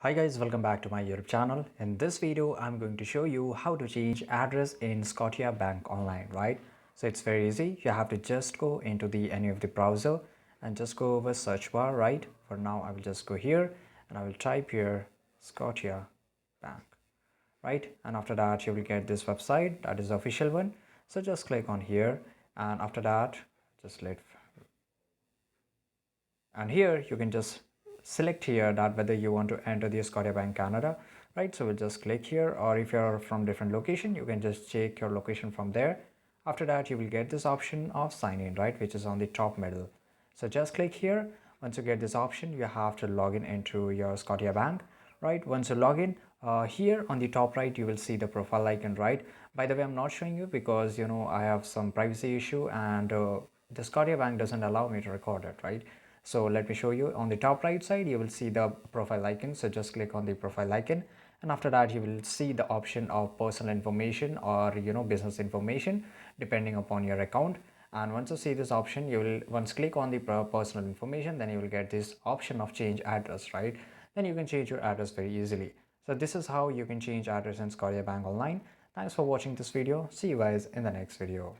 Hi guys, welcome back to my YouTube channel. In this video, I'm going to show you how to change address in Scotiabank Online, right? So it's very easy. You have to just go into any of the browser and just go over search bar, right? For now, I will just go here and I will type here Scotiabank, right? And after that, you will get this website, that is the official one. So just click on here and after that, just and here you can just select here that whether you want to enter the Scotiabank Canada, right? So we'll just click here, or if you're from different location, you can just check your location from there. After that, you will get this option of sign in, right, which is on the top middle. So just click here. Once you get this option, you have to log in into your Scotiabank, right? Once you log in, here on the top right, you will see the profile icon, right? By the way, I'm not showing you because I have some privacy issue and the Scotiabank doesn't allow me to record it, right? So let me show you. On the top right side, you will see the profile icon. So just click on the profile icon, and after that you will see the option of personal information or business information depending upon your account. And once you see this option, you will once click on the personal information, then you will get this option of change address, right? Then you can change your address very easily. So this is how you can change address in Scotiabank Online. Thanks for watching this video. See you guys in the next video.